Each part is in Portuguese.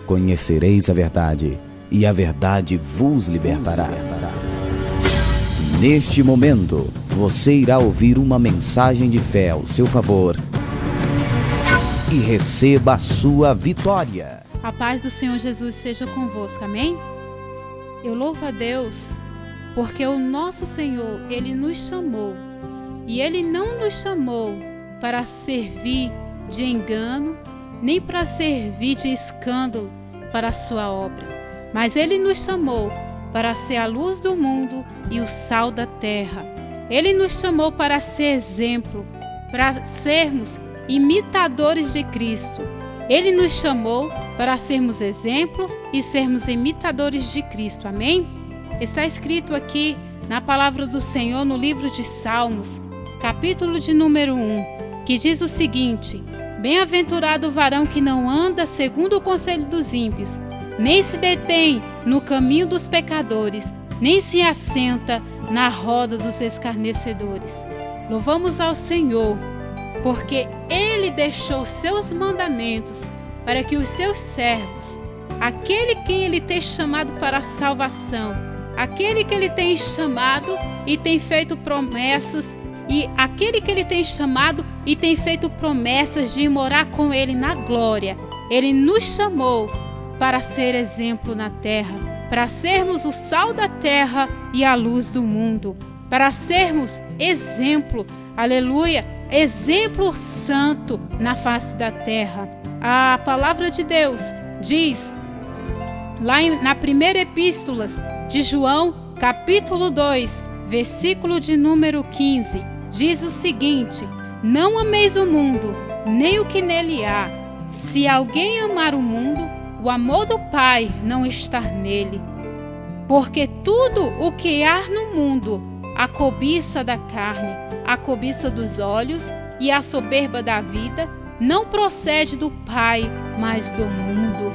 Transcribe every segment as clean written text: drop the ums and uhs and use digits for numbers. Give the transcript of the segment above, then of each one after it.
conhecereis a verdade, e a verdade vos libertará. Neste momento, você irá ouvir uma mensagem de fé ao seu favor e receba a sua vitória. A paz do Senhor Jesus seja convosco, amém? Eu louvo a Deus porque o nosso Senhor, Ele nos chamou. E Ele não nos chamou para servir de engano, nem para servir de escândalo para a sua obra. Mas Ele nos chamou para ser a luz do mundo e o sal da terra. Ele nos chamou para ser exemplo, para sermos imitadores de Cristo. Ele nos chamou para sermos exemplo e sermos imitadores de Cristo, amém? Está escrito aqui na palavra do Senhor no livro de Salmos, capítulo de número 1, que diz o seguinte: bem-aventurado o varão que não anda segundo o conselho dos ímpios, nem se detém no caminho dos pecadores, nem se assenta na roda dos escarnecedores. Louvamos ao Senhor, porque Ele deixou seus mandamentos para que os seus servos, aquele que Ele tem chamado para a salvação, aquele que Ele tem chamado e tem feito promessas, e aquele que Ele tem chamado e tem feito promessas de morar com Ele na glória, Ele nos chamou para ser exemplo na terra, para sermos o sal da terra e a luz do mundo, para sermos exemplo, aleluia, exemplo santo na face da terra. A palavra de Deus diz, lá na primeira epístola de João, capítulo 2, versículo de número 15, diz o seguinte: não ameis o mundo, nem o que nele há. Se alguém amar o mundo, o amor do Pai não está nele. Porque tudo o que há no mundo, a cobiça da carne, a cobiça dos olhos e a soberba da vida, não procede do Pai, mas do mundo.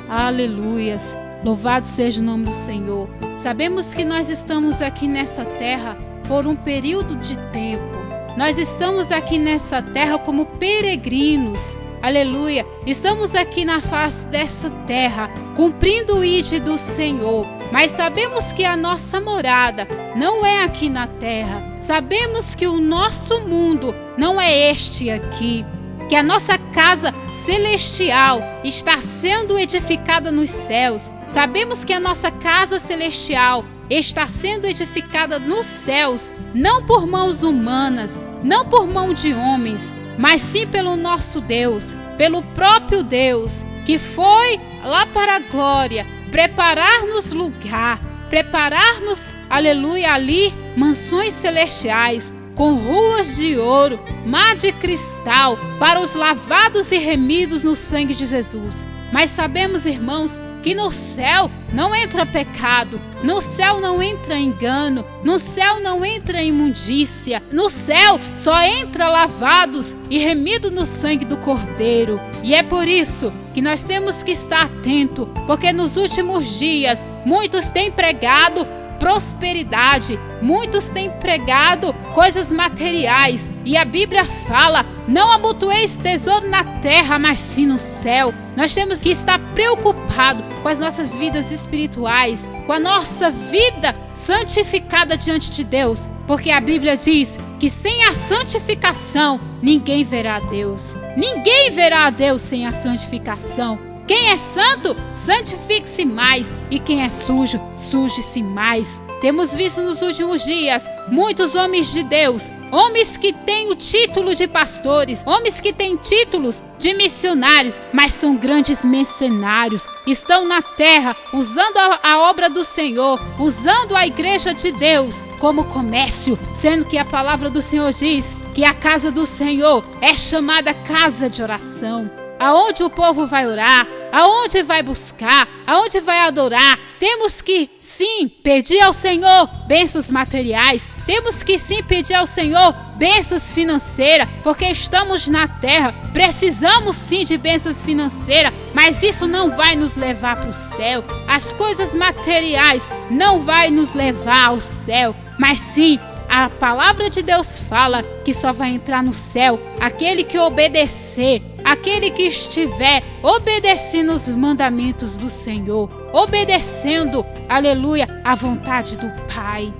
Aleluias! Louvado seja o nome do Senhor. Sabemos que nós estamos aqui nessa terra por um período de tempo. Nós estamos aqui nessa terra como peregrinos. Aleluia! Estamos aqui na face dessa terra, cumprindo o ide do Senhor. Mas sabemos que a nossa morada não é aqui na terra. Sabemos que o nosso mundo não é este aqui. Que a nossa casa celestial está sendo edificada nos céus. Sabemos que a nossa casa celestial está sendo edificada nos céus, não por mãos humanas, não por mão de homens, mas sim pelo nosso Deus, pelo próprio Deus, que foi lá para a glória, preparar-nos lugar, preparar-nos, aleluia, ali, mansões celestiais, com ruas de ouro, mar de cristal, para os lavados e remidos no sangue de Jesus. Mas sabemos, irmãos, que no céu não entra pecado, no céu não entra engano, no céu não entra imundícia, no céu só entra lavados e remidos no sangue do Cordeiro. E é por isso que nós temos que estar atentos, porque nos últimos dias muitos têm pregado prosperidade, muitos têm pregado coisas materiais, e a Bíblia fala: não amontoeis tesouro na terra, mas sim no céu. Nós temos que estar preocupados com as nossas vidas espirituais, com a nossa vida santificada diante de Deus, porque a Bíblia diz que sem a santificação ninguém verá a Deus. Ninguém verá a Deus sem a santificação. Quem é santo, santifique-se mais, e quem é sujo, suje-se mais. Temos visto nos últimos dias muitos homens de Deus, homens que têm o título de pastores, homens que têm títulos de missionários, mas são grandes mercenários, estão na terra usando a obra do Senhor, usando a igreja de Deus como comércio, sendo que a palavra do Senhor diz que a casa do Senhor é chamada casa de oração, aonde o povo vai orar, aonde vai buscar, aonde vai adorar. Temos que sim pedir ao Senhor bênçãos materiais, temos que sim pedir ao Senhor bênçãos financeiras, porque estamos na terra, precisamos sim de bênçãos financeiras, mas isso não vai nos levar para o céu. As coisas materiais não vai nos levar ao céu, mas sim a palavra de Deus fala que só vai entrar no céu aquele que obedecer, aquele que estiver obedecendo os mandamentos do Senhor, obedecendo, aleluia, a vontade do Pai.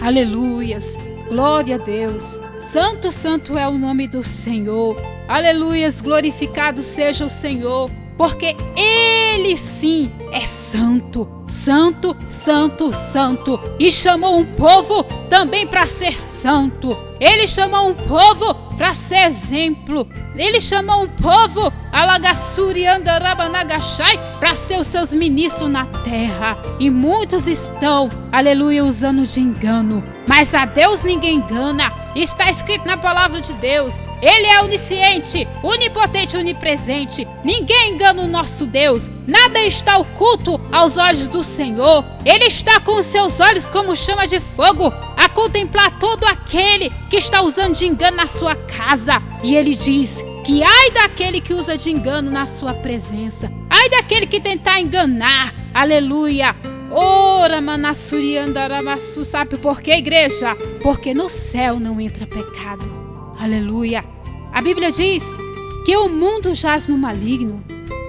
Aleluias, glória a Deus. Santo, santo é o nome do Senhor. Aleluias, glorificado seja o Senhor, porque Ele sim é santo, santo, santo, santo. E chamou um povo também para ser santo. Ele chamou um povo para ser exemplo. Ele chamou um povo, Alagassuri Andarabanagachai, para ser os seus ministros na terra. E muitos estão, aleluia, usando de engano. Mas a Deus ninguém engana. Está escrito na palavra de Deus. Ele é onisciente, onipotente, onipresente. Ninguém engana o nosso Deus. Nada está oculto aos olhos do Senhor. Ele está com os seus olhos como chama de fogo, a contemplar todo aquele que está usando de engano na sua casa. E ele diz que ai daquele que usa de engano na sua presença. Ai daquele que tentar enganar. Aleluia. Ora, Manassuri Andaramassu. Sabe por quê, igreja? Porque no céu não entra pecado. Aleluia. A Bíblia diz que o mundo jaz no maligno.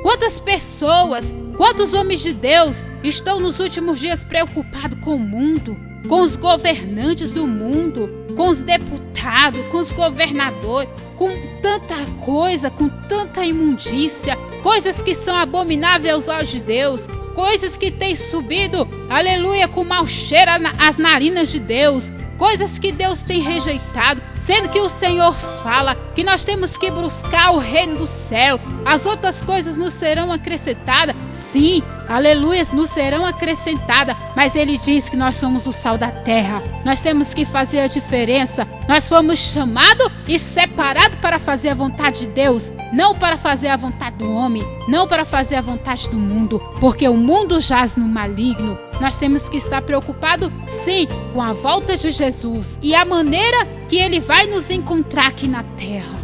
Quantas pessoas, quantos homens de Deus estão nos últimos dias preocupados com o mundo, com os governantes do mundo, com os deputados, com os governadores, com tanta coisa, com tanta imundícia, coisas que são abomináveis aos olhos de Deus, coisas que têm subido, aleluia, com mau cheiro às narinas de Deus, coisas que Deus tem rejeitado, sendo que o Senhor fala que nós temos que buscar o reino do céu. As outras coisas nos serão acrescentadas. Sim, aleluia, nos serão acrescentadas. Mas Ele diz que nós somos o sal da terra. Nós temos que fazer a diferença. Nós fomos chamados e separados para fazer a vontade de Deus, não para fazer a vontade do homem, não para fazer a vontade do mundo, porque o mundo jaz no maligno. Nós temos que estar preocupados, sim, com a volta de Jesus e a maneira que Ele vai nos encontrar aqui na terra.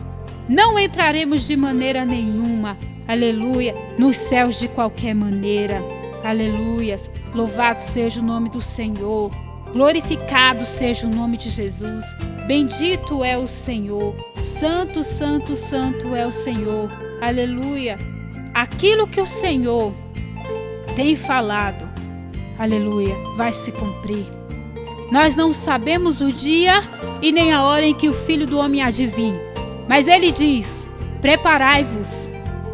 Não entraremos de maneira nenhuma, aleluia, nos céus de qualquer maneira. Aleluias, louvado seja o nome do Senhor, glorificado seja o nome de Jesus. Bendito é o Senhor, santo, santo, santo é o Senhor. Aleluia. Aquilo que o Senhor tem falado, aleluia, vai se cumprir. Nós não sabemos o dia e nem a hora em que o Filho do Homem há de vir. Mas Ele diz: preparai-vos,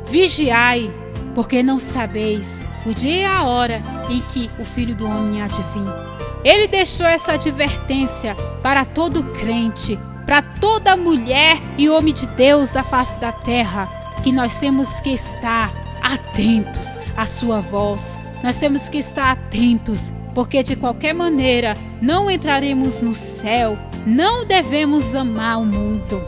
vigiai, porque não sabeis o dia e a hora em que o Filho do Homem há de vir. Ele deixou essa advertência para todo crente, para toda mulher e homem de Deus da face da terra, que nós temos que estar atentos à sua voz. Nós temos que estar atentos, porque de qualquer maneira não entraremos no céu. Não devemos amar o mundo.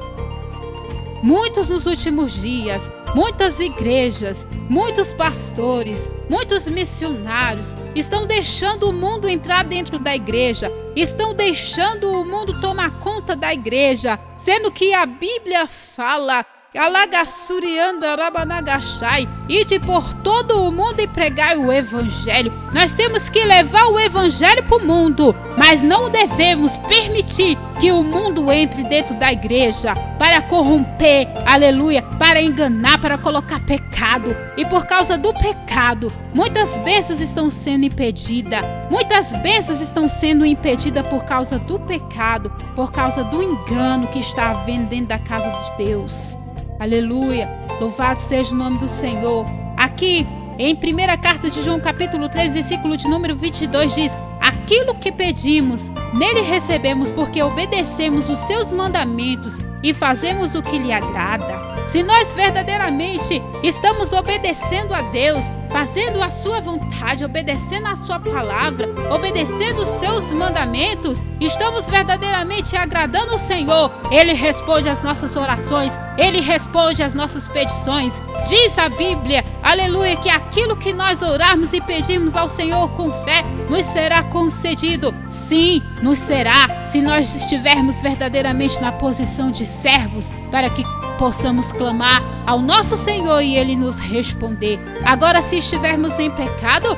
Muitos nos últimos dias, muitas igrejas, muitos pastores, muitos missionários estão deixando o mundo entrar dentro da igreja, estão deixando o mundo tomar conta da igreja, sendo que a Bíblia fala: ide por todo o mundo e pregai o evangelho. Nós temos que levar o evangelho para o mundo, mas não devemos permitir que o mundo entre dentro da igreja para corromper, aleluia, para enganar, para colocar pecado. E por causa do pecado, muitas bênçãos estão sendo impedidas. Muitas bênçãos estão sendo impedidas por causa do pecado, por causa do engano que está havendo dentro da casa de Deus. Aleluia, louvado seja o nome do Senhor. Aqui em 1ª carta de João, capítulo 3, versículo de número 22 diz: aquilo que pedimos, nele recebemos, porque obedecemos os seus mandamentos e fazemos o que lhe agrada. Se nós verdadeiramente estamos obedecendo a Deus, fazendo a sua vontade, obedecendo a sua palavra, obedecendo os seus mandamentos, estamos verdadeiramente agradando o Senhor. Ele responde às nossas orações, Ele responde às nossas petições. Diz a Bíblia, aleluia, que aquilo que nós orarmos e pedirmos ao Senhor com fé, nos será concedido. Sim, nos será, se nós estivermos verdadeiramente na posição de servos, para que possamos clamar ao nosso Senhor e Ele nos responder. Agora, se estivermos em pecado,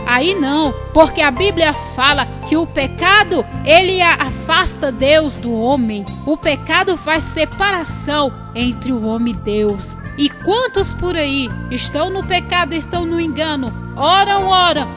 aí não, porque a Bíblia fala que o pecado, ele afasta Deus do homem. O pecado faz separação entre o homem e Deus. E quantos por aí estão no pecado, estão no engano, oram,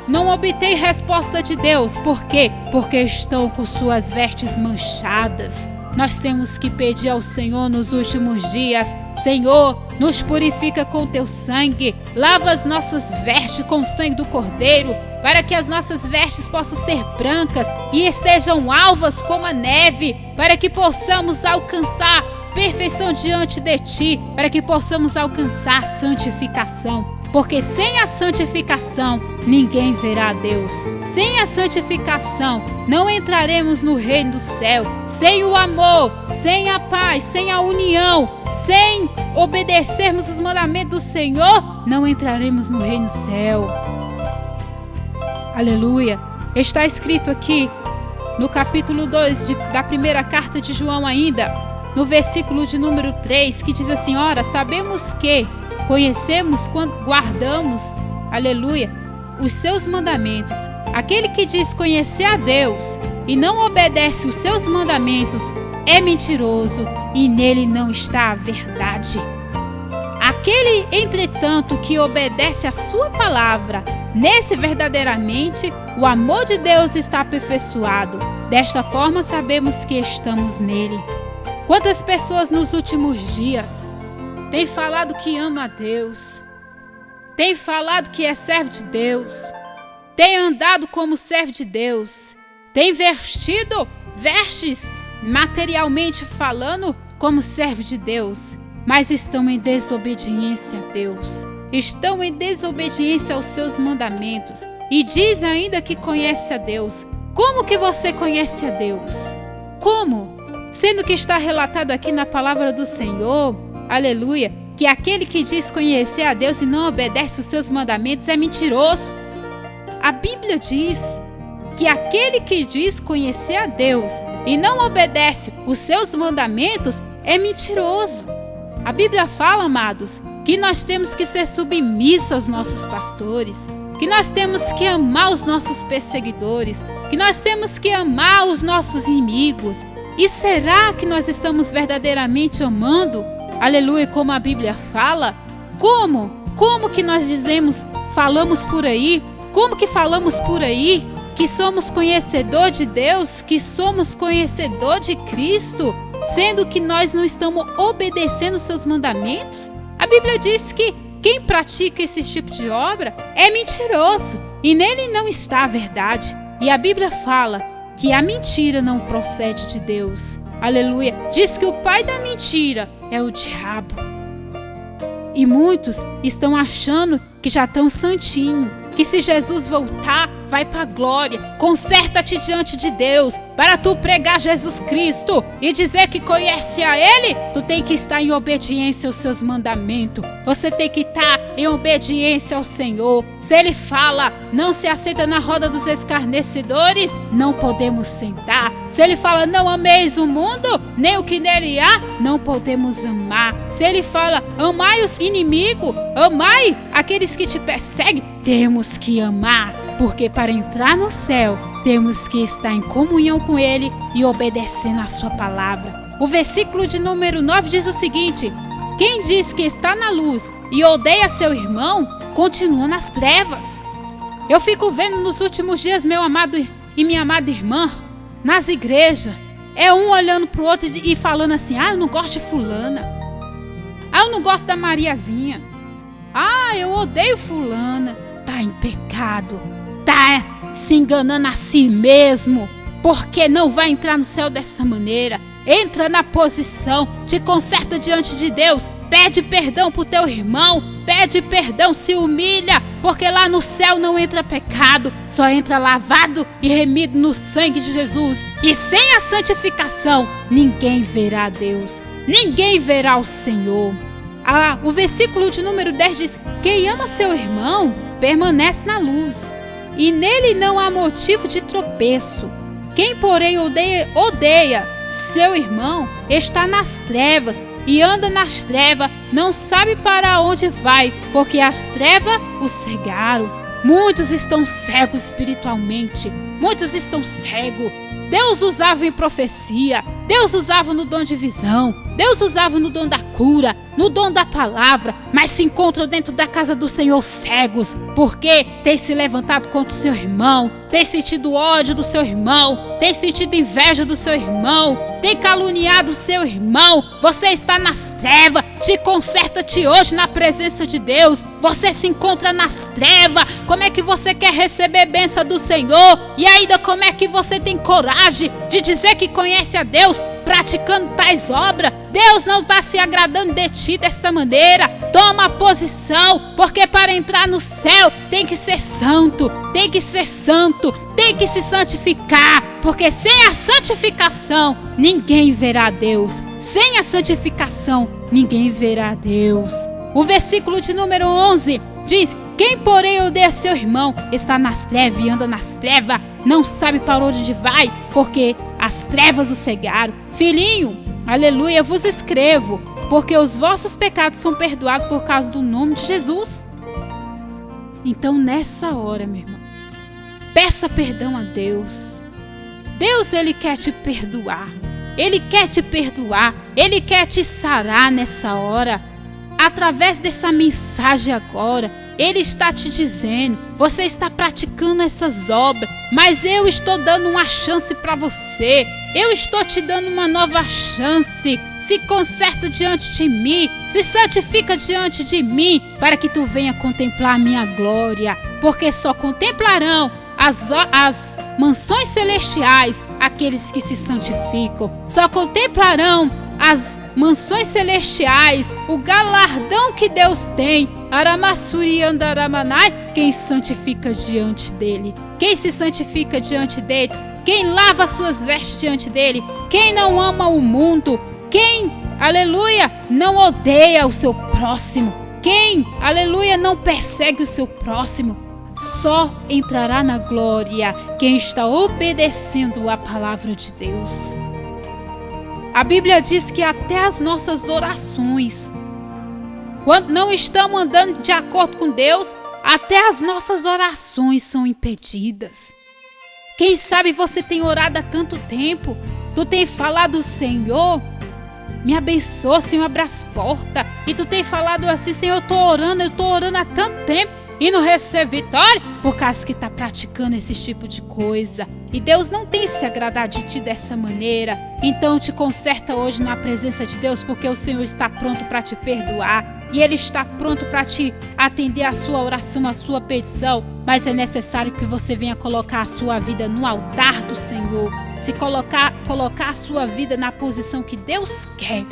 não obtêm resposta de Deus. Por quê? Porque estão com suas vestes manchadas. Nós temos que pedir ao Senhor nos últimos dias: Senhor, nos purifica com teu sangue, lava as nossas vestes com o sangue do Cordeiro, para que as nossas vestes possam ser brancas e estejam alvas como a neve, para que possamos alcançar perfeição diante de ti, para que possamos alcançar santificação. Porque sem a santificação, ninguém verá a Deus. Sem a santificação, não entraremos no reino do céu. Sem o amor, sem a paz, sem a união, sem obedecermos os mandamentos do Senhor, não entraremos no reino do céu. Aleluia. Está escrito aqui no capítulo 2 da primeira carta de João ainda, no versículo de número 3, que diz assim: ora, sabemos que conhecemos quando guardamos, aleluia, os seus mandamentos. Aquele que diz conhecer a Deus e não obedece os seus mandamentos é mentiroso e nele não está a verdade. Aquele, entretanto, que obedece a sua palavra, nesse verdadeiramente o amor de Deus está aperfeiçoado. Desta forma sabemos que estamos nele. Quantas pessoas nos últimos dias tem falado que ama a Deus, tem falado que é servo de Deus, tem andado como servo de Deus, tem vestido vestes materialmente falando como servo de Deus, mas estão em desobediência a Deus, estão em desobediência aos seus mandamentos e diz ainda que conhece a Deus. Como que você conhece a Deus? Como? Sendo que está relatado aqui na palavra do Senhor, aleluia, que aquele que diz conhecer a Deus e não obedece os seus mandamentos é mentiroso. A Bíblia diz que aquele que diz conhecer a Deus e não obedece os seus mandamentos é mentiroso. A Bíblia fala, amados, que nós temos que ser submissos aos nossos pastores, que nós temos que amar os nossos perseguidores, que nós temos que amar os nossos inimigos. E será que nós estamos verdadeiramente amando? Aleluia, como a Bíblia fala? Como? Como que nós falamos por aí? Como que falamos por aí que somos conhecedor de Deus, que somos conhecedor de Cristo, sendo que nós não estamos obedecendo os seus mandamentos? A Bíblia diz que quem pratica esse tipo de obra é mentiroso e nele não está a verdade. E a Bíblia fala que a mentira não procede de Deus. Aleluia. Diz que o pai da mentira é o diabo. E muitos estão achando que já estão santinho, que se Jesus voltar, vai para a glória. Conserta-te diante de Deus para tu pregar Jesus Cristo e dizer que conhece a Ele. Tu tem que estar em obediência aos seus mandamentos. Você tem que estar em obediência ao Senhor. Se Ele fala, não se assenta na roda dos escarnecedores, não podemos sentar. Se Ele fala, não ameis o mundo, nem o que nele há, não podemos amar. Se Ele fala, amai os inimigos, amai aqueles que te perseguem, temos que amar, porque para entrar no céu, temos que estar em comunhão com Ele e obedecendo a sua palavra. O versículo de número 9 diz o seguinte: quem diz que está na luz e odeia seu irmão, continua nas trevas. Eu fico vendo nos últimos dias, meu amado e minha amada irmã, nas igrejas, é um olhando para o outro e falando assim: ah, eu não gosto de fulana, ah, eu não gosto da Mariazinha, ah, eu odeio fulana. Está em pecado, está se enganando a si mesmo, porque não vai entrar no céu dessa maneira. Entra na posição, te conserta diante de Deus, pede perdão para o teu irmão, pede perdão, se humilha, porque lá no céu não entra pecado, só entra lavado e remido no sangue de Jesus. E sem a santificação, ninguém verá Deus, ninguém verá o Senhor. O versículo de número 10 diz: quem ama seu irmão permanece na luz, e nele não há motivo de tropeço. Quem, porém, odeia seu irmão está nas trevas, e anda nas trevas, não sabe para onde vai, porque as trevas o cegaram. Muitos estão cegos espiritualmente. Muitos estão cegos. Deus usava em profecia. Deus usava no dom de visão. Deus usava no dom da cura, no dom da palavra, mas se encontram dentro da casa do Senhor cegos, porque tem se levantado contra o seu irmão, tem sentido ódio do seu irmão, tem sentido inveja do seu irmão, tem caluniado o seu irmão. Você está nas trevas. Te conserta-te hoje na presença de Deus. Você se encontra nas trevas. Como é que você quer receber bênção do Senhor? E ainda como é que você tem coragem de dizer que conhece a Deus praticando tais obras? Deus não está se agradando de ti dessa maneira. Toma posição, porque para entrar no céu tem que ser santo, tem que ser santo, tem que se santificar, porque sem a santificação ninguém verá Deus. Sem a santificação ninguém verá Deus. O versículo de número 11 diz: quem porém odeia seu irmão está nas trevas e anda nas trevas, não sabe para onde vai, porque as trevas o cegaram. Filhinho, aleluia, vos escrevo, porque os vossos pecados são perdoados por causa do nome de Jesus. Então nessa hora, meu irmão, peça perdão a Deus. Deus, Ele quer te perdoar. Ele quer te perdoar. Ele quer te sarar nessa hora. Através dessa mensagem agora, Ele está te dizendo: você está praticando essas obras, mas eu estou dando uma chance para você. Eu estou te dando uma nova chance. Se conserta diante de mim, se santifica diante de mim, para que tu venha contemplar a minha glória, porque só contemplarão as mansões celestiais aqueles que se santificam. Só contemplarão as mansões celestiais, o galardão que Deus tem, Aramassuri Andaramanai, quem santifica diante dele. Quem se santifica diante dele, quem lava suas vestes diante dele, quem não ama o mundo, quem, aleluia, não odeia o seu próximo, quem, aleluia, não persegue o seu próximo, só entrará na glória quem está obedecendo a palavra de Deus. A Bíblia diz que até as nossas orações, quando não estamos andando de acordo com Deus, até as nossas orações são impedidas. Quem sabe você tem orado há tanto tempo, tu tem falado: Senhor, me abençoa, Senhor, abre as portas. E tu tem falado assim: Senhor, eu estou orando há tanto tempo e não recebo vitória, por causa que está praticando esse tipo de coisa. E Deus não tem se agradado de ti dessa maneira. Então te conserta hoje na presença de Deus, porque o Senhor está pronto para te perdoar. E Ele está pronto para te atender a sua oração, a sua petição. Mas é necessário que você venha colocar a sua vida no altar do Senhor. Se colocar a sua vida na posição que Deus quer.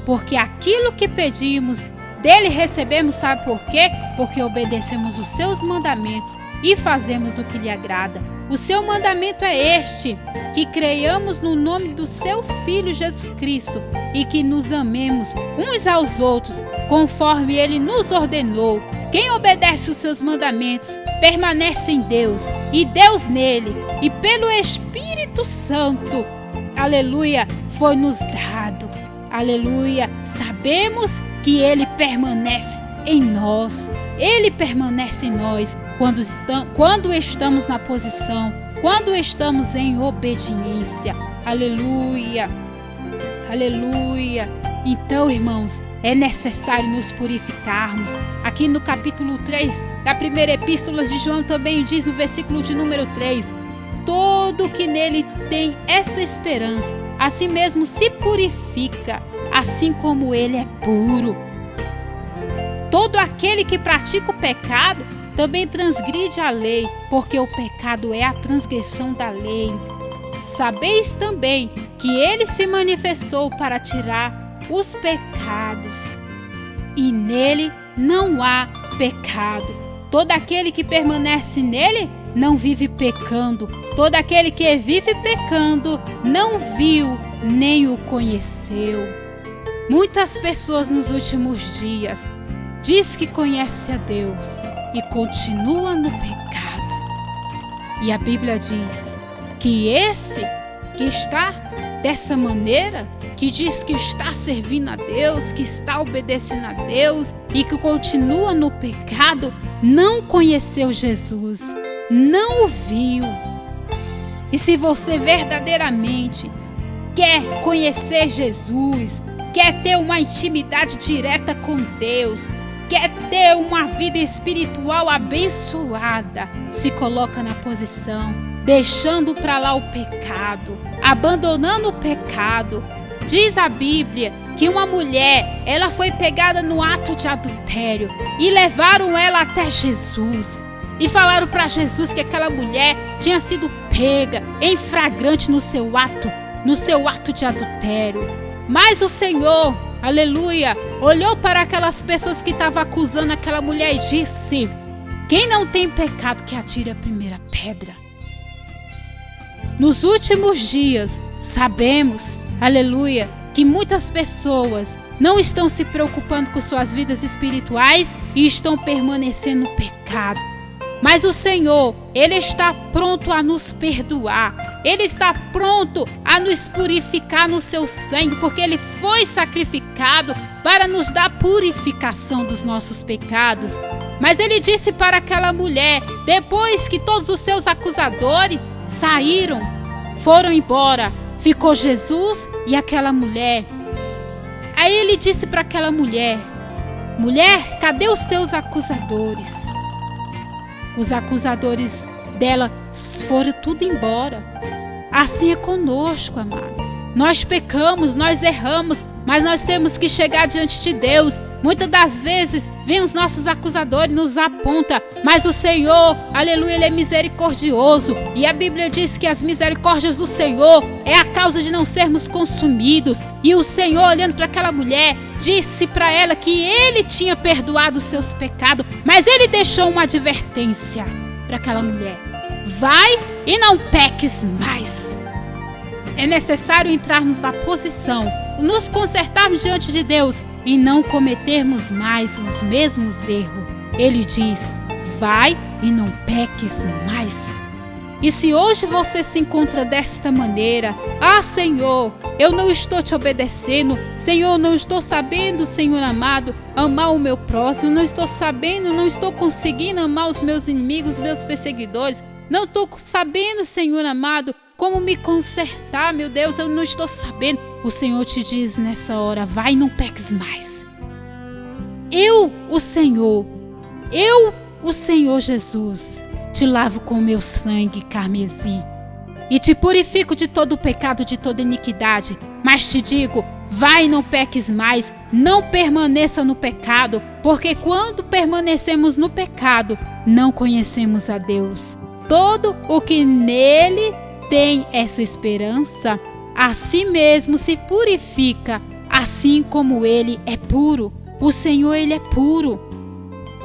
Porque aquilo que pedimos, dele recebemos, sabe por quê? Porque obedecemos os seus mandamentos e fazemos o que lhe agrada. O seu mandamento é este: que creiamos no nome do seu Filho Jesus Cristo e que nos amemos uns aos outros, conforme ele nos ordenou. Quem obedece os seus mandamentos permanece em Deus e Deus nele, e pelo Espírito Santo, aleluia, foi nos dado. Aleluia, sabemos que ele permanece em nós. Ele permanece em nós quando estamos na posição, quando estamos em obediência. Aleluia, aleluia. Então, irmãos, é necessário nos purificarmos. Aqui no capítulo 3 da primeira epístola de João também diz no versículo de número 3: todo que nele tem esta esperança, assim mesmo se purifica, assim como ele é puro. Todo aquele que pratica o pecado também transgride a lei, porque o pecado é a transgressão da lei. Sabeis também que ele se manifestou para tirar os pecados, e nele não há pecado. Todo aquele que permanece nele não vive pecando. Todo aquele que vive pecando não viu nem o conheceu. Muitas pessoas nos últimos dias diz que conhece a Deus e continua no pecado. E a Bíblia diz que esse que está dessa maneira que diz que está servindo a Deus, que está obedecendo a Deus e que continua no pecado, não conheceu Jesus, não o viu. E se você verdadeiramente quer conhecer Jesus, quer ter uma intimidade direta com Deus, quer ter uma vida espiritual abençoada, se coloca na posição, deixando para lá o pecado, abandonando o pecado. Diz a Bíblia que uma mulher, ela foi pegada no ato de adultério e levaram ela até Jesus. E falaram para Jesus que aquela mulher tinha sido pega em flagrante no seu ato de adultério. Mas o Senhor, aleluia, olhou para aquelas pessoas que estavam acusando aquela mulher e disse: quem não tem pecado que atire a primeira pedra. Nos últimos dias, sabemos, aleluia, que muitas pessoas não estão se preocupando com suas vidas espirituais e estão permanecendo no pecado. Mas o Senhor, Ele está pronto a nos perdoar. Ele está pronto a nos purificar no seu sangue, porque Ele foi sacrificado para nos dar purificação dos nossos pecados. Mas Ele disse para aquela mulher, depois que todos os seus acusadores saíram, foram embora, ficou Jesus e aquela mulher. Aí Ele disse para aquela mulher: mulher, cadê os teus acusadores? Os acusadores dela foram tudo embora. Assim é conosco, amado. Nós pecamos, nós erramos, mas nós temos que chegar diante de Deus. Muitas das vezes, vem os nossos acusadores, nos aponta, mas o Senhor, aleluia, Ele é misericordioso. E a Bíblia diz que as misericórdias do Senhor é a causa de não sermos consumidos. E o Senhor, olhando para aquela mulher, disse para ela que Ele tinha perdoado os seus pecados, mas Ele deixou uma advertência para aquela mulher: vai e não peques mais. É necessário entrarmos na posição, nos consertarmos diante de Deus e não cometermos mais os mesmos erros. Ele diz: vai e não peques mais. E se hoje você se encontra desta maneira: ah, Senhor, eu não estou te obedecendo, Senhor, não estou sabendo, Senhor amado, amar o meu próximo, não estou sabendo, não estou conseguindo amar os meus inimigos, os meus perseguidores, não estou sabendo, Senhor amado, como me consertar, meu Deus, eu não estou sabendo. O Senhor te diz nessa hora: vai e não peques mais. Eu, o Senhor Jesus, te lavo com o meu sangue carmesim e te purifico de todo o pecado, de toda iniquidade. Mas te digo: vai e não peques mais, não permaneça no pecado, porque quando permanecemos no pecado, não conhecemos a Deus. Todo o que nele tem essa esperança, a si mesmo se purifica, assim como Ele é puro. O Senhor, Ele é puro.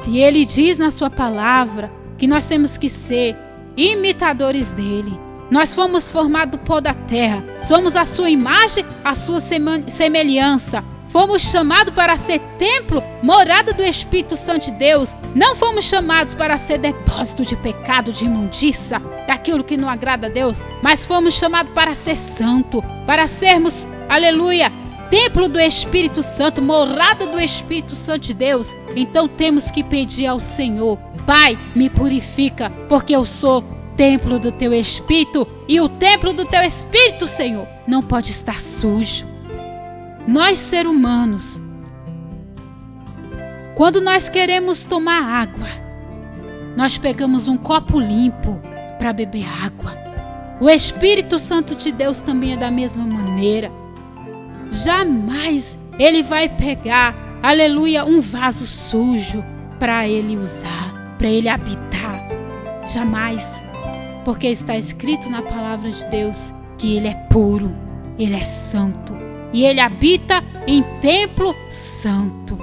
E Ele diz na sua palavra que nós temos que ser imitadores dEle. Nós fomos formados do pó da terra, somos a sua imagem, a sua semelhança. Fomos chamados para ser templo, morada do Espírito Santo de Deus. Não fomos chamados para ser depósito de pecado, de imundícia, daquilo que não agrada a Deus. Mas fomos chamados para ser santo, para sermos, aleluia, templo do Espírito Santo, morada do Espírito Santo de Deus. Então temos que pedir ao Senhor: Pai, me purifica, porque eu sou templo do Teu Espírito. E o templo do Teu Espírito, Senhor, não pode estar sujo. Nós, seres humanos, quando nós queremos tomar água, nós pegamos um copo limpo para beber água. O Espírito Santo de Deus também é da mesma maneira. Jamais Ele vai pegar, aleluia, um vaso sujo para Ele usar, para Ele habitar. Jamais. Porque está escrito na palavra de Deus que Ele é puro, Ele é santo. E Ele habita em templo santo.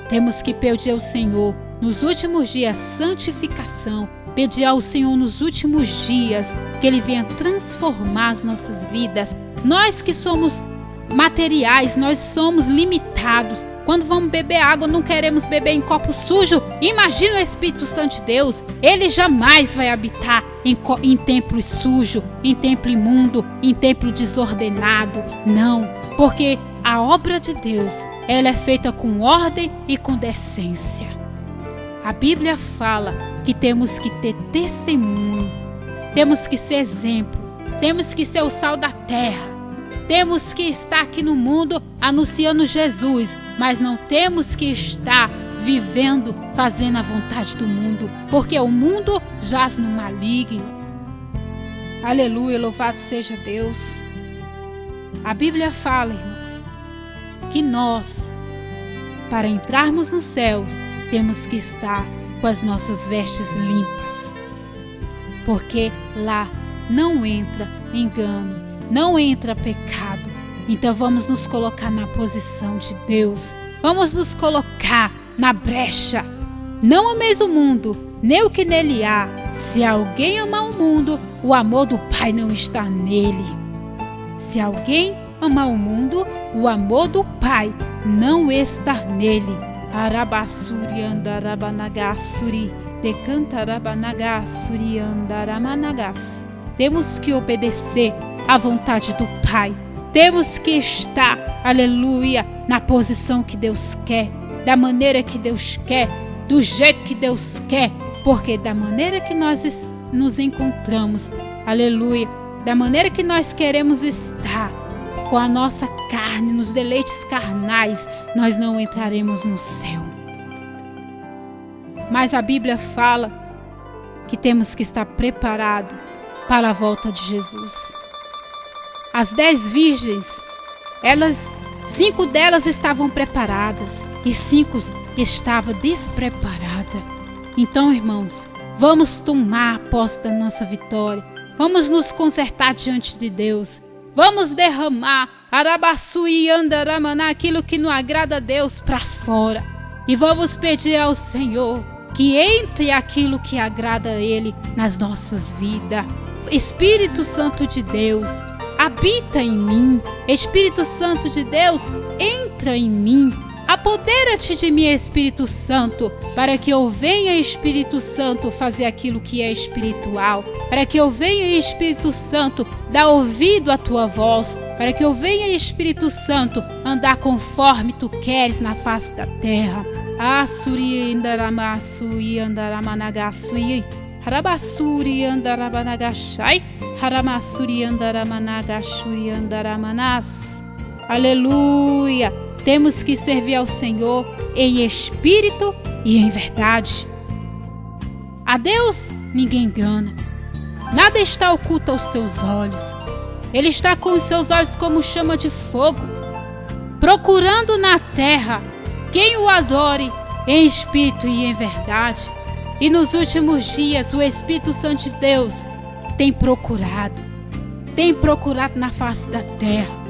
Temos que pedir ao Senhor nos últimos dias santificação. Pedir ao Senhor nos últimos dias que Ele venha transformar as nossas vidas. Nós que somos materiais, nós somos limitados. pecados. Quando vamos beber água, não queremos beber em copo sujo. Imagina o Espírito Santo de Deus. Ele jamais vai habitar em templo sujo, em templo imundo, em templo desordenado. Não, porque a obra de Deus, ela é feita com ordem e com decência. A Bíblia fala que temos que ter testemunho, temos que ser exemplo, temos que ser o sal da terra. Temos que estar aqui no mundo anunciando Jesus, mas não temos que estar vivendo, fazendo a vontade do mundo, porque o mundo jaz no maligno. Aleluia, louvado seja Deus. A Bíblia fala, irmãos, que nós, para entrarmos nos céus, temos que estar com as nossas vestes limpas, porque lá não entra engano, não entra pecado. Então vamos nos colocar na posição de Deus. Vamos nos colocar na brecha. Não ameis o mundo, nem o que nele há. Se alguém amar o mundo, o amor do Pai não está nele. Se alguém amar o mundo, o amor do Pai não está nele. Arabassuri andarabanagasuri, decantarabanagassuri andaramanagas. Temos que obedecer à vontade do Pai. Temos que estar, aleluia, na posição que Deus quer, da maneira que Deus quer, do jeito que Deus quer, porque da maneira que nós nos encontramos, aleluia, da maneira que nós queremos estar, com a nossa carne, nos deleites carnais, nós não entraremos no céu. Mas a Bíblia fala que temos que estar preparados para a volta de Jesus. As 10 virgens, 5 delas estavam preparadas e 5 estavam despreparadas. Então, irmãos, vamos tomar posse da nossa vitória. Vamos nos consertar diante de Deus. Vamos derramar arabaçu e andaramaná, aquilo que não agrada a Deus, para fora. E vamos pedir ao Senhor que entre aquilo que agrada a Ele nas nossas vidas. Espírito Santo de Deus, habita em mim. Espírito Santo de Deus, entra em mim. Apodera-te de mim, Espírito Santo, para que eu venha, Espírito Santo, fazer aquilo que é espiritual, para que eu venha, Espírito Santo, dar ouvido à tua voz, para que eu venha, Espírito Santo, andar conforme tu queres na face da terra. Asuri andaramasui andaramanagassui, harabasuri andaramanagashai, haramasuri andaramanagashuri andaramanas. Aleluia! Temos que servir ao Senhor em espírito e em verdade. A Deus ninguém engana. Nada está oculto aos teus olhos. Ele está com os seus olhos como chama de fogo, procurando na terra quem o adore em espírito e em verdade. E nos últimos dias o Espírito Santo de Deus tem procurado na face da terra.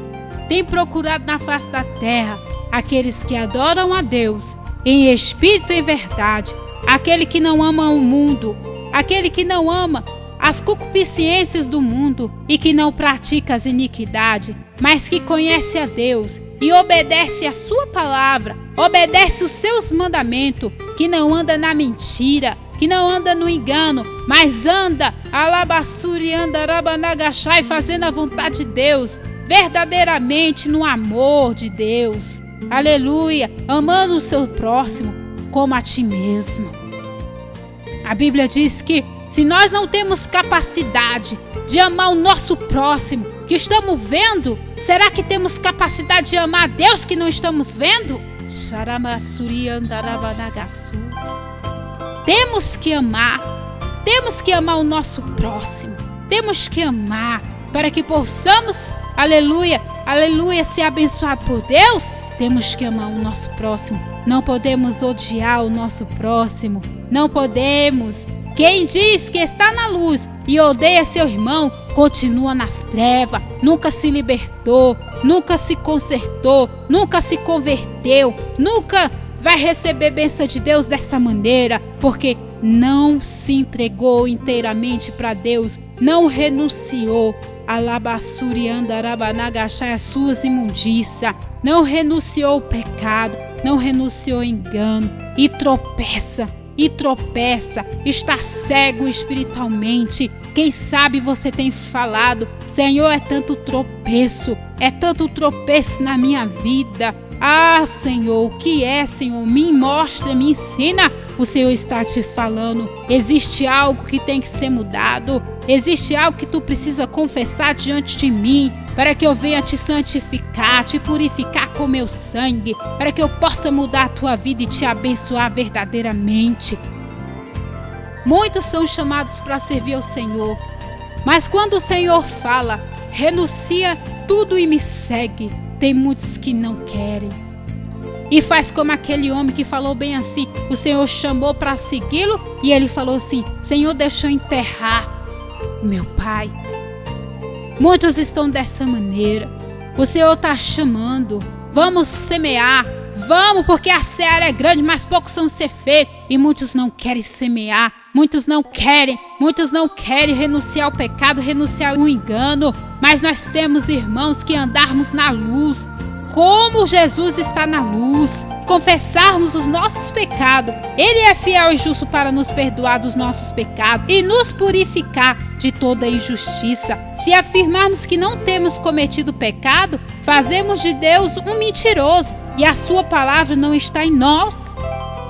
Tem procurado na face da terra aqueles que adoram a Deus em espírito e verdade, aquele que não ama o mundo, aquele que não ama as concupiscências do mundo e que não pratica as iniquidades, mas que conhece a Deus e obedece a sua palavra, obedece os seus mandamentos, que não anda na mentira, que não anda no engano, mas anda alabassuri andarabanagashai, fazendo a vontade de Deus, verdadeiramente no amor de Deus. Aleluia, amando o seu próximo como a ti mesmo. A Bíblia diz que se nós não temos capacidade de amar o nosso próximo que estamos vendo, será que temos capacidade de amar a Deus que não estamos vendo? Temos que amar o nosso próximo, temos que amar para que possamos, aleluia, aleluia, ser abençoado por Deus. Temos que amar o nosso próximo. Não podemos odiar o nosso próximo. Não podemos. Quem diz que está na luz e odeia seu irmão, continua nas trevas. Nunca se libertou, nunca se consertou, nunca se converteu, nunca vai receber bênção de Deus dessa maneira, porque não se entregou inteiramente para Deus, não renunciou, alabassuriandarabanagastai, as suas imundícias, não renunciou ao pecado, não renunciou ao engano, e tropeça, está cego espiritualmente. Quem sabe você tem falado: Senhor, é tanto tropeço na minha vida. Ah, Senhor, o que é, Senhor? Me mostra, me ensina. O Senhor está te falando. Existe algo que tem que ser mudado. Existe algo que tu precisa confessar diante de mim, para que eu venha te santificar, te purificar com meu sangue, para que eu possa mudar a tua vida e te abençoar verdadeiramente. Muitos são chamados para servir ao Senhor, mas quando o Senhor fala: renuncia tudo e me segue, tem muitos que não querem. E faz como aquele homem que falou bem assim: o Senhor chamou para segui-lo e ele falou assim: Senhor, deixa eu enterrar o meu pai. Muitos estão dessa maneira. O Senhor está chamando: vamos semear, vamos, porque a seara é grande, mas poucos são cefeitos. E muitos não querem semear, muitos não querem renunciar ao pecado, renunciar ao engano. Mas nós temos, irmãos, que andarmos na luz, como Jesus está na luz, confessarmos os nossos pecados. Ele é fiel e justo para nos perdoar dos nossos pecados e nos purificar de toda injustiça. Se afirmarmos que não temos cometido pecado, fazemos de Deus um mentiroso e a sua palavra não está em nós.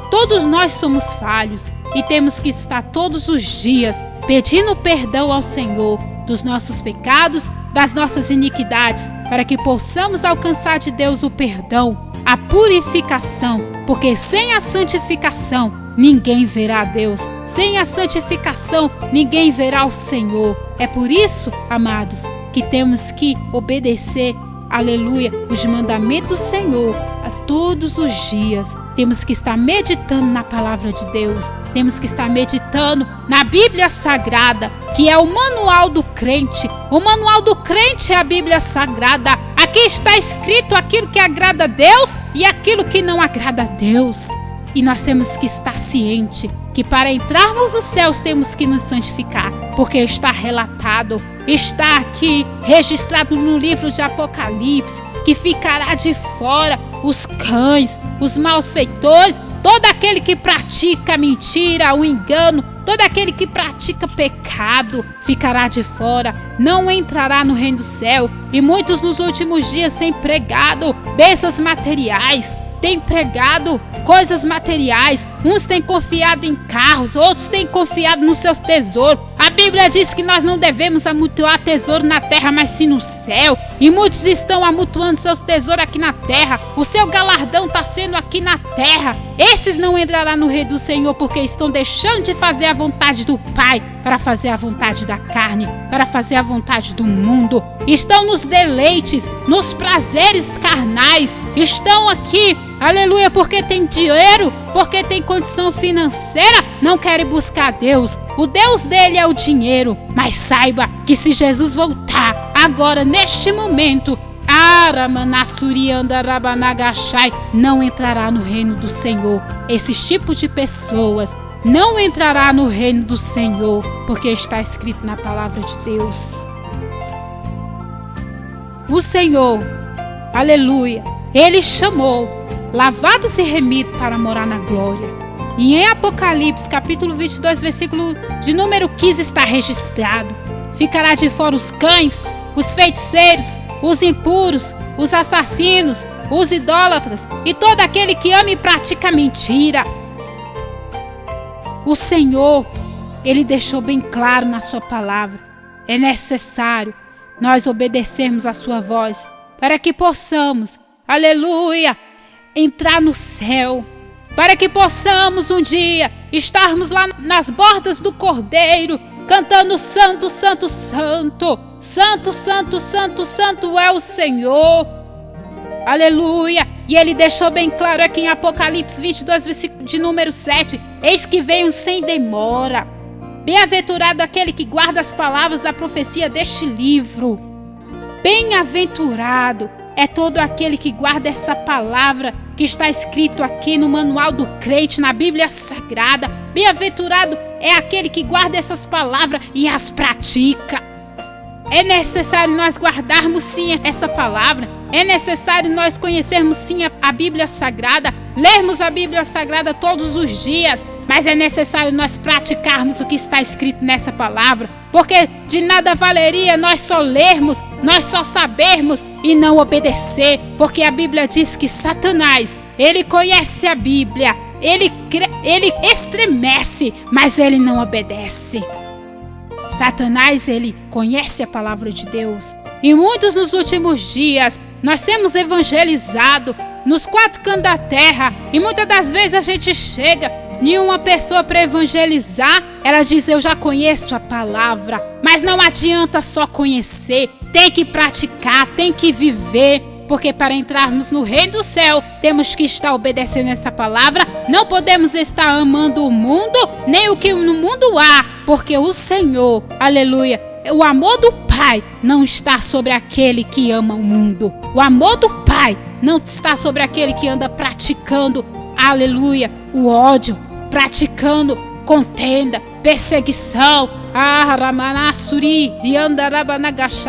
Todos nós somos falhos e temos que estar todos os dias pedindo perdão ao Senhor dos nossos pecados, das nossas iniquidades, para que possamos alcançar de Deus o perdão, a purificação, porque sem a santificação ninguém verá a Deus, sem a santificação ninguém verá o Senhor. É por isso, amados, que temos que obedecer, aleluia, os mandamentos do Senhor a todos os dias. Temos que estar meditando na palavra de Deus, temos que estar meditando na Bíblia Sagrada, que é o manual do crente. O manual do crente é a Bíblia Sagrada. Aqui está escrito aquilo que agrada a Deus e aquilo que não agrada a Deus. E nós temos que estar ciente que para entrarmos nos céus temos que nos santificar, porque está relatado, está aqui registrado no livro de Apocalipse, que ficará de fora os cães, os malfeitores, todo aquele que pratica mentira, o engano, todo aquele que pratica pecado ficará de fora, não entrará no reino do céu. E muitos nos últimos dias têm pregado bênçãos materiais, têm pregado coisas materiais. Uns têm confiado em carros, outros têm confiado nos seus tesouros. A Bíblia diz que nós não devemos amontoar tesouro na terra, mas sim no céu. E muitos estão amontoando seus tesouros aqui na terra. O seu galardão está sendo aqui na terra. Esses não entrarão no reino do Senhor, porque estão deixando de fazer a vontade do Pai para fazer a vontade da carne, para fazer a vontade do mundo. Estão nos deleites, nos prazeres carnais. Estão aqui, aleluia, porque tem dinheiro, porque tem condição financeira, não querem buscar Deus. O Deus dele é o dinheiro. Mas saiba que se Jesus voltar agora, neste momento, não entrará no reino do Senhor. Esses tipos de pessoas não entrará no reino do Senhor, porque está escrito na palavra de Deus. O Senhor, aleluia, Ele chamou lavados e remidos para morar na glória. E em Apocalipse, capítulo 22, versículo de número 15, está registrado: ficará de fora os cães, os feiticeiros, os impuros, os assassinos, os idólatras e todo aquele que ama e pratica mentira. O Senhor, Ele deixou bem claro na sua palavra: é necessário nós obedecermos a sua voz para que possamos, aleluia, entrar no céu, para que possamos um dia estarmos lá nas bordas do Cordeiro, cantando santo, santo, santo, santo, santo, santo, santo é o Senhor, aleluia. E Ele deixou bem claro aqui em Apocalipse 22, versículo de número 7: eis que venho sem demora. Bem-aventurado aquele que guarda as palavras da profecia deste livro. Bem-aventurado é todo aquele que guarda essa palavra que está escrito aqui no manual do crente, na Bíblia Sagrada. Bem-aventurado é aquele que guarda essas palavras e as pratica. É necessário nós guardarmos sim essa palavra. É necessário nós conhecermos sim a Bíblia Sagrada, lermos a Bíblia Sagrada todos os dias, mas é necessário nós praticarmos o que está escrito nessa palavra, porque de nada valeria nós só lermos, nós só sabermos e não obedecer, porque a Bíblia diz que Satanás, ele conhece a Bíblia, ele estremece, mas ele não obedece. Satanás, ele conhece a palavra de Deus. E muitos nos últimos dias, nós temos evangelizado nos 4 cantos da terra. E muitas das vezes a gente chega em uma pessoa para evangelizar, ela diz, eu já conheço a palavra. Mas não adianta só conhecer, tem que praticar, tem que viver. Porque para entrarmos no reino do céu, temos que estar obedecendo essa palavra. Não podemos estar amando o mundo, nem o que no mundo há. Porque o Senhor, aleluia, o amor do Pai não está sobre aquele que ama o mundo. O amor do Pai não está sobre aquele que anda praticando, aleluia, o ódio, praticando contenda, perseguição.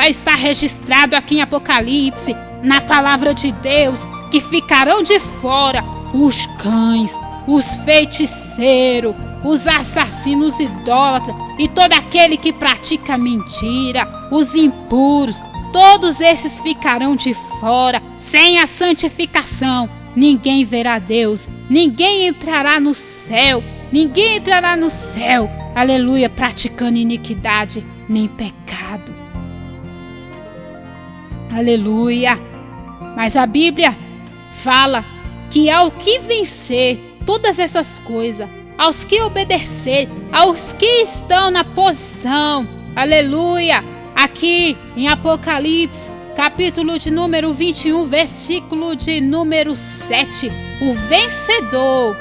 Está registrado aqui em Apocalipse, na palavra de Deus, que ficarão de fora os cães, os feiticeiros, os assassinos idólatras e todo aquele que pratica mentira, os impuros, todos esses ficarão de fora. Sem a santificação, ninguém verá Deus, ninguém entrará no céu, aleluia, praticando iniquidade nem pecado. Aleluia. Mas a Bíblia fala que ao que vencer todas essas coisas, aos que obedecer, aos que estão na posição, aleluia, aqui em Apocalipse, capítulo de número 21, versículo de número 7, o vencedor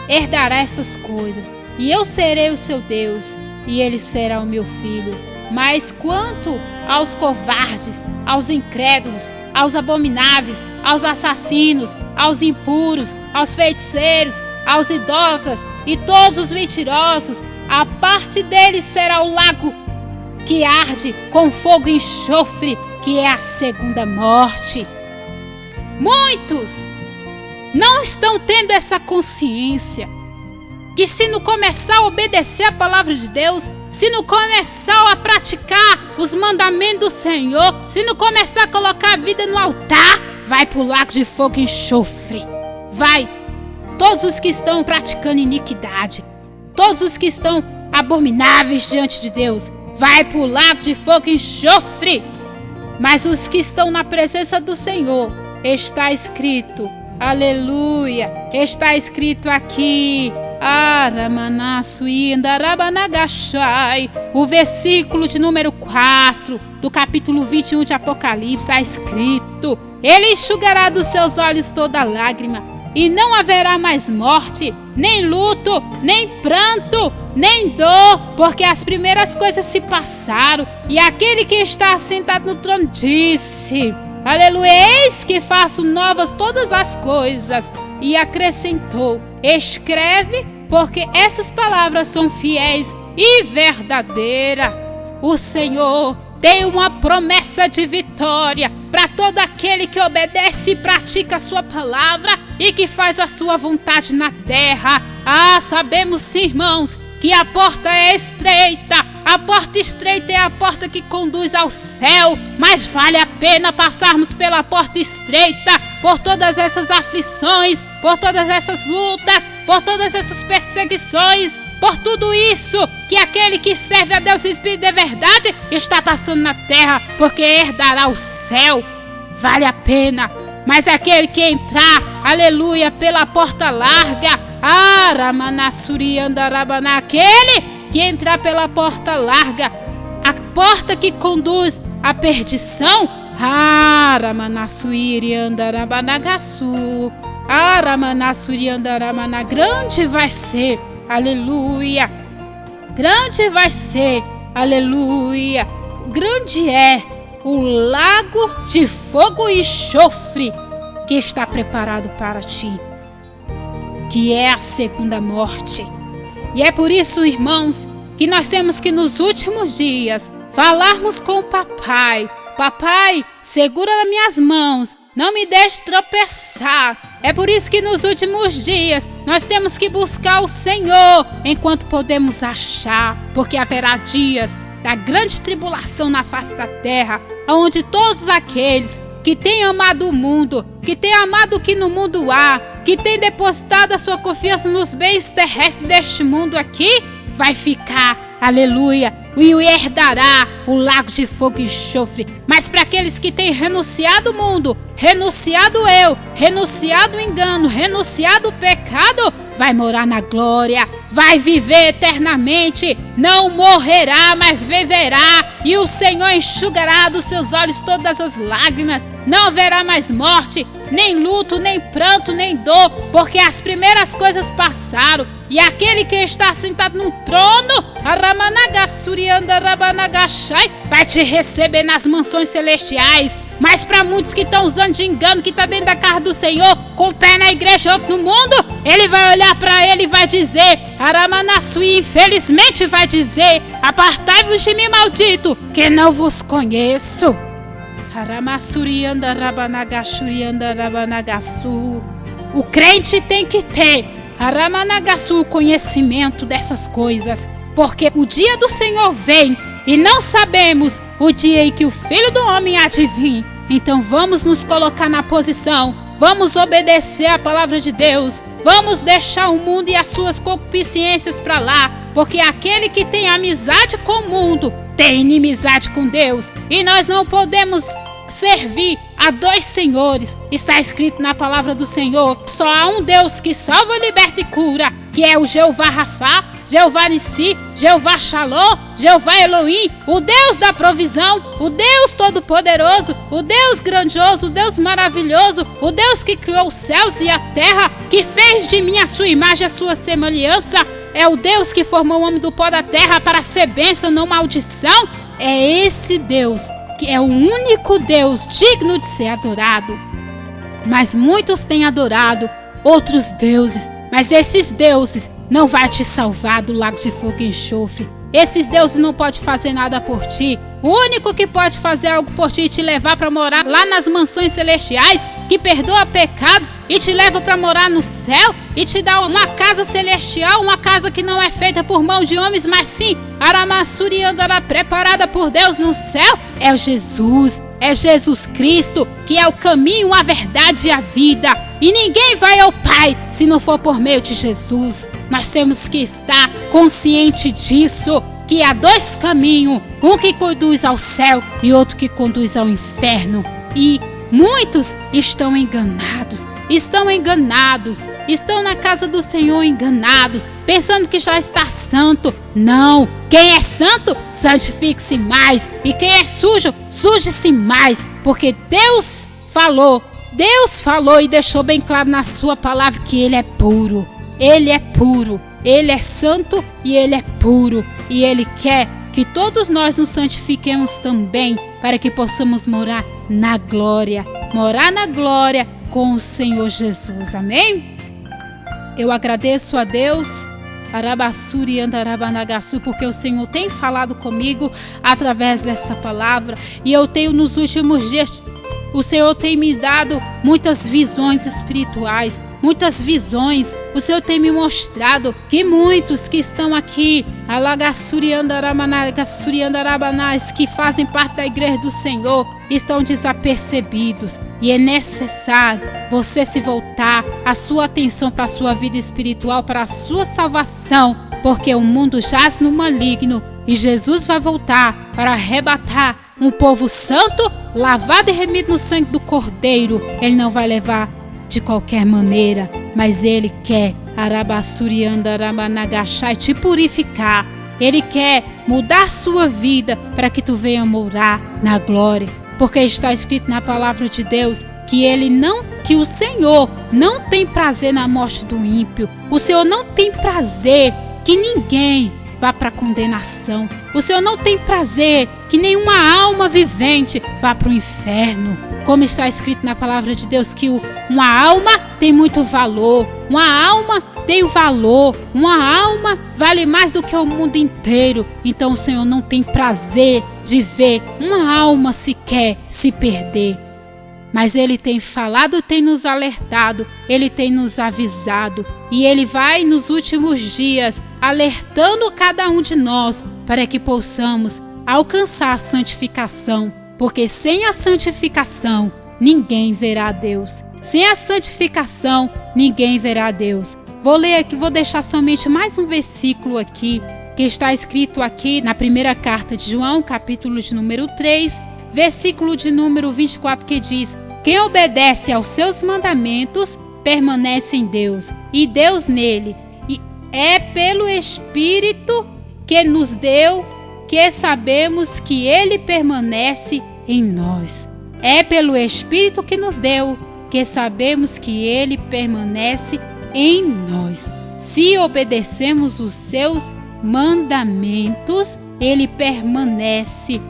herdará essas coisas, e eu serei o seu Deus, e ele será o meu filho. Mas quanto aos covardes, aos incrédulos, aos abomináveis, aos assassinos, aos impuros, aos feiticeiros, aos idólatras e todos os mentirosos, a parte deles será o lago que arde com fogo e enxofre, que é a segunda morte. Muitos não estão tendo essa consciência que se não começar a obedecer a palavra de Deus, se não começar a praticar os mandamentos do Senhor, se não começar a colocar a vida no altar, vai para o lago de fogo e enxofre. Vai. Todos os que estão praticando iniquidade, todos os que estão abomináveis diante de Deus, vai para o lago de fogo e enxofre. Mas os que estão na presença do Senhor, está escrito, aleluia, está escrito aqui, o versículo de número 4 do capítulo 21 de Apocalipse, está escrito, ele enxugará dos seus olhos toda lágrima, e não haverá mais morte, nem luto, nem pranto, nem dor, porque as primeiras coisas se passaram. E aquele que está sentado no trono disse, aleluia, eis que faço novas todas as coisas. E acrescentou, escreve, porque essas palavras são fiéis e verdadeiras. O Senhor tem uma promessa de vitória para todo aquele que obedece e pratica a sua palavra e que faz a sua vontade na terra. Sabemos sim, irmãos, que a porta é estreita. A porta estreita é a porta que conduz ao céu, mas vale a pena passarmos pela porta estreita, por todas essas aflições, por todas essas lutas, por todas essas perseguições, por tudo isso que aquele que serve a Deus em espírito de verdade está passando na terra, porque herdará o céu. Vale a pena. Mas aquele que entrar, aleluia, pela porta larga, aquele que entrar pela porta larga, a porta que conduz à perdição, grande vai ser, aleluia, grande vai ser, aleluia, grande é o lago de fogo e enxofre que está preparado para ti, que é a segunda morte. E é por isso, irmãos, que nós temos que nos últimos dias falarmos com o papai. Papai, segura nas minhas mãos, não me deixe tropeçar. É por isso que nos últimos dias nós temos que buscar o Senhor enquanto podemos achar, porque haverá dias da grande tribulação na face da terra, onde todos aqueles que têm amado o mundo, que têm amado o que no mundo há, que têm depositado a sua confiança nos bens terrestres deste mundo aqui, vai ficar, aleluia, e herdará o lago de fogo e enxofre. Mas para aqueles que têm renunciado o mundo, renunciado eu, renunciado o engano, renunciado o pecado, vai morar na glória, vai viver eternamente, não morrerá, mas viverá, e o Senhor enxugará dos seus olhos todas as lágrimas. Não haverá mais morte, nem luto, nem pranto, nem dor, porque as primeiras coisas passaram. E aquele que está sentado no trono, vai te receber nas mansões celestiais. Mas para muitos que estão usando de engano, que está dentro da casa do Senhor, com o pé na igreja, outro no mundo, ele vai olhar para ele e vai dizer, infelizmente vai dizer, apartai-vos de mim, maldito, que não vos conheço. O crente tem que ter o conhecimento dessas coisas, porque o dia do Senhor vem e não sabemos o dia em que o Filho do Homem há de vir. Então vamos nos colocar na posição, vamos obedecer a palavra de Deus, vamos deixar o mundo e as suas concupiscências para lá, porque aquele que tem amizade com o mundo tem inimizade com Deus, e nós não podemos servir a dois senhores. Está escrito na palavra do Senhor, só há um Deus que salva, liberta e cura, que é o Jeová Rafá, Jeová Nissi, Jeová Shalom, Jeová Elohim, o Deus da provisão, o Deus todo-poderoso, o Deus grandioso, o Deus maravilhoso, o Deus que criou os céus e a terra, que fez de mim a sua imagem, a sua semelhança. É o Deus que formou o homem do pó da terra para ser bênção, não maldição. É esse Deus que é o único Deus digno de ser adorado. Mas muitos têm adorado outros deuses, mas esses deuses não vão te salvar do lago de fogo e enxofre. Esses deuses não podem fazer nada por ti. O único que pode fazer algo por ti e te levar para morar lá nas mansões celestiais, que perdoa pecados e te leva para morar no céu e te dá uma casa celestial, uma casa que não é feita por mão de homens, mas sim Aramassuri andará preparada por Deus no céu. É Jesus Cristo, que é o caminho, a verdade e a vida. E ninguém vai ao Pai se não for por meio de Jesus. Nós temos que estar consciente disso, que há dois caminhos, um que conduz ao céu e outro que conduz ao inferno. E muitos estão enganados, estão na casa do Senhor enganados, pensando que já está santo. Não, quem é santo, santifique-se mais, e quem é sujo, suje-se mais, porque Deus falou e deixou bem claro na sua palavra que Ele é puro, Ele é santo e Ele é puro, e Ele quer que todos nós nos santifiquemos também, para que possamos morar na glória com o Senhor Jesus. Amém? Eu agradeço a Deus, Arabassuri Andarabanagaçu, porque o Senhor tem falado comigo através dessa palavra, e eu tenho nos últimos dias, o Senhor tem me dado muitas visões espirituais, muitas visões. O Senhor tem me mostrado que muitos que estão aqui, que fazem parte da igreja do Senhor, estão desapercebidos. E é necessário você se voltar a sua atenção para a sua vida espiritual, para a sua salvação, porque o mundo jaz no maligno e Jesus vai voltar para arrebatar um povo santo, lavado e remido no sangue do Cordeiro. Ele não vai levar de qualquer maneira, mas Ele quer te purificar. Ele quer mudar sua vida para que tu venha morar na glória, porque está escrito na palavra de Deus que o Senhor não tem prazer na morte do ímpio. O Senhor não tem prazer que ninguém vá para a condenação. O Senhor não tem prazer que nenhuma alma vivente vá para o inferno. Como está escrito na palavra de Deus, que uma alma tem muito valor, uma alma tem valor. Uma alma vale mais do que o mundo inteiro. Então o Senhor não tem prazer de ver uma alma sequer se perder. Mas Ele tem falado, tem nos alertado, Ele tem nos avisado. E Ele vai nos últimos dias alertando cada um de nós para que possamos alcançar a santificação. Porque sem a santificação, ninguém verá a Deus. Sem a santificação, ninguém verá a Deus. Vou ler aqui, vou deixar somente mais um versículo aqui, que está escrito aqui na primeira carta de João, capítulo de número 3, versículo de número 24, que diz: quem obedece aos seus mandamentos permanece em Deus, e Deus nele. E é pelo Espírito que nos deu que sabemos que Ele permanece em nós. É pelo Espírito que nos deu que sabemos que Ele permanece em nós. Se obedecemos os seus mandamentos, Ele permanece.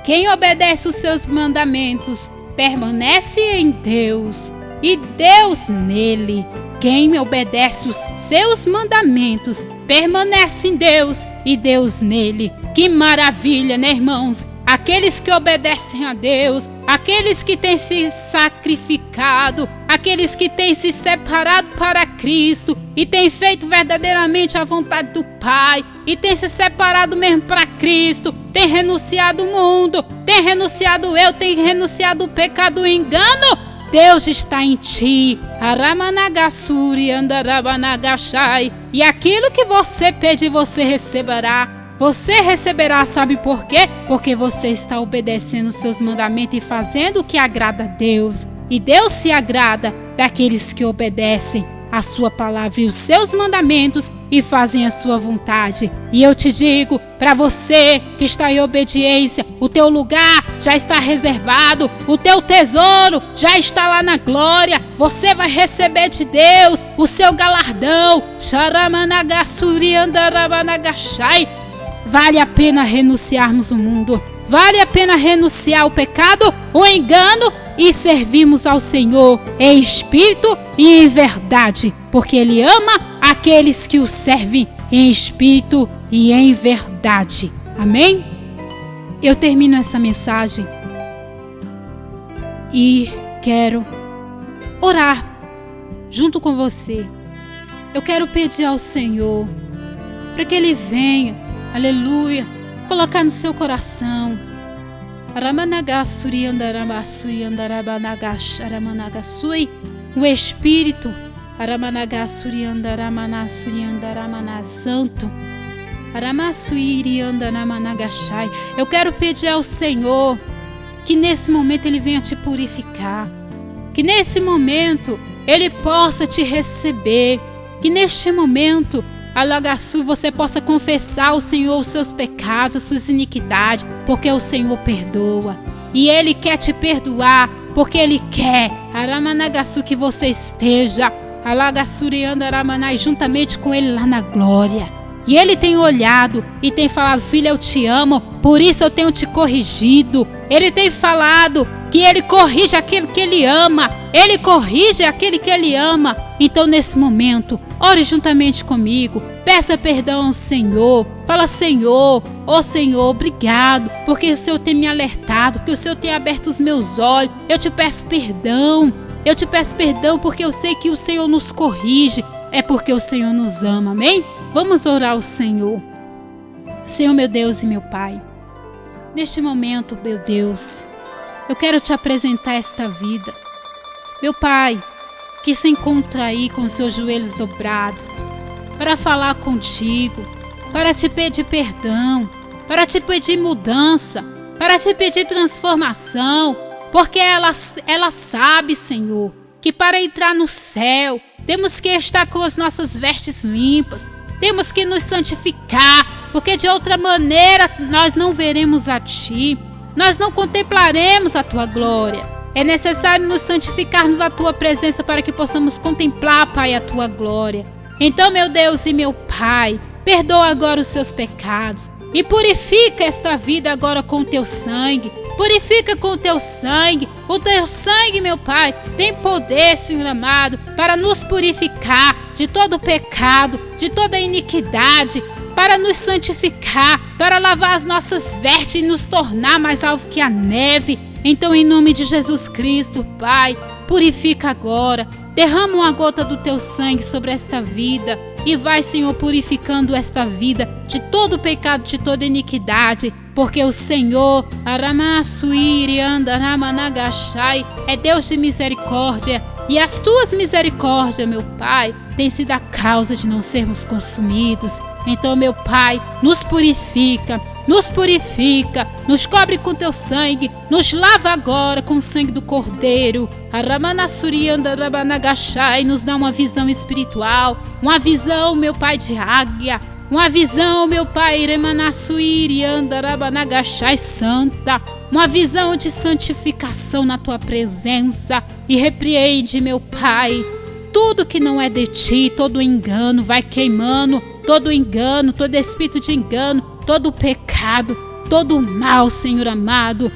Quem obedece os seus mandamentos permanece em Deus e Deus nele. Quem obedece os seus mandamentos permanece em Deus e Deus nele. Que maravilha, né, irmãos? Aqueles que obedecem a Deus, aqueles que têm se sacrificado, aqueles que têm se separado para Cristo e têm feito verdadeiramente a vontade do Pai e têm se separado mesmo para Cristo, têm renunciado o mundo, têm renunciado eu, têm renunciado o pecado e o engano. Deus está em ti. E aquilo que você pedir, você receberá. Você receberá, sabe por quê? Porque você está obedecendo os seus mandamentos e fazendo o que agrada a Deus. E Deus se agrada daqueles que obedecem a sua palavra e os seus mandamentos e fazem a sua vontade. E eu te digo, para você que está em obediência, o teu lugar já está reservado, o teu tesouro já está lá na glória. Você vai receber de Deus o seu galardão. Vale a pena renunciarmos o mundo. Vale a pena renunciar o pecado, o engano e servirmos ao Senhor em espírito e em verdade, porque Ele ama aqueles que o servem em espírito e em verdade. Amém? Eu termino essa mensagem e quero orar junto com você. Eu quero pedir ao Senhor para que Ele venha, aleluia, colocar no seu coração o Espírito Santo. Eu quero pedir ao Senhor que nesse momento Ele venha te purificar, que nesse momento Ele possa te receber, que neste momento você possa confessar ao Senhor os seus pecados, as suas iniquidades, porque o Senhor perdoa. E Ele quer te perdoar, porque Ele quer que você esteja juntamente com Ele lá na glória. E Ele tem olhado e tem falado: filha, eu te amo, por isso eu tenho te corrigido. Ele tem falado que Ele corrige aquele que Ele ama. Ele corrige aquele que Ele ama. Então nesse momento, ore juntamente comigo, peça perdão ao Senhor. Fala: Senhor, ó Senhor, obrigado, porque o Senhor tem me alertado, porque o Senhor tem aberto os meus olhos. Eu te peço perdão. Eu te peço perdão porque eu sei que o Senhor nos corrige. É porque o Senhor nos ama, amém? Vamos orar ao Senhor. Senhor, meu Deus e meu Pai, neste momento, meu Deus, eu quero te apresentar esta vida. Meu Pai, que se encontra aí com os seus joelhos dobrados, para falar contigo, para te pedir perdão, para te pedir mudança, para te pedir transformação, porque ela sabe, Senhor, que para entrar no céu, temos que estar com as nossas vestes limpas, temos que nos santificar, porque de outra maneira nós não veremos a Ti, nós não contemplaremos a Tua glória. É necessário nos santificarmos a Tua presença para que possamos contemplar, Pai, a Tua glória. Então, meu Deus e meu Pai, perdoa agora os seus pecados e purifica esta vida agora com o Teu sangue. Purifica com o teu sangue. O teu sangue, meu Pai, tem poder, Senhor amado, para nos purificar de todo pecado, de toda iniquidade, para nos santificar, para lavar as nossas vestes e nos tornar mais alvo que a neve. Então, em nome de Jesus Cristo, Pai, purifica agora. Derrama uma gota do teu sangue sobre esta vida e vai, Senhor, purificando esta vida de todo pecado, de toda iniquidade, porque o Senhor, é Deus de misericórdia, e as tuas misericórdias, meu Pai, têm sido a causa de não sermos consumidos. Então, meu Pai, nos purifica, nos cobre com teu sangue, nos lava agora com o sangue do Cordeiro. E nos dá uma visão espiritual, uma visão, meu Pai, de águia, uma visão, meu Pai, santa, uma visão de santificação na tua presença. E repreende, meu Pai, tudo que não é de ti, todo engano, vai queimando, todo engano, todo espírito de engano, todo pecado, todo mal, Senhor amado.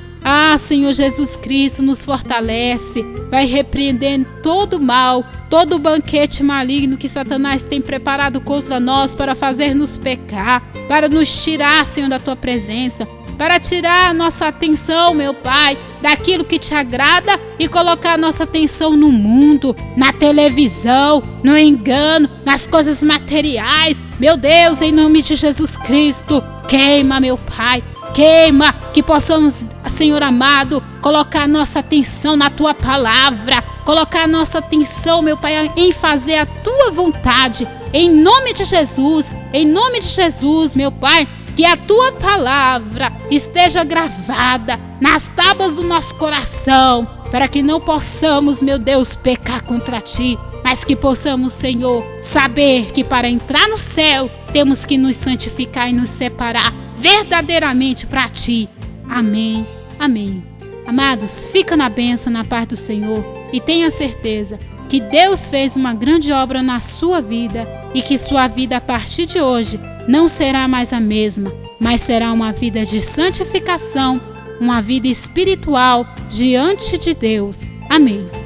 Senhor Jesus Cristo, nos fortalece, vai repreendendo todo mal, todo banquete maligno que Satanás tem preparado contra nós para fazer-nos pecar, para nos tirar, Senhor, da tua presença, para tirar a nossa atenção, meu Pai, daquilo que te agrada e colocar a nossa atenção no mundo, na televisão, no engano, nas coisas materiais. Meu Deus, em nome de Jesus Cristo, queima, meu Pai, queima, que possamos, Senhor amado, colocar a nossa atenção na tua palavra, colocar a nossa atenção, meu Pai, em fazer a tua vontade, em nome de Jesus, meu Pai. Que a tua palavra esteja gravada nas tábuas do nosso coração, para que não possamos, meu Deus, pecar contra ti, mas que possamos, Senhor, saber que para entrar no céu temos que nos santificar e nos separar verdadeiramente para ti. Amém, amém. Amados, fica na bênção, na paz do Senhor, e tenha certeza que Deus fez uma grande obra na sua vida e que sua vida a partir de hoje não será mais a mesma, mas será uma vida de santificação, uma vida espiritual diante de Deus. Amém.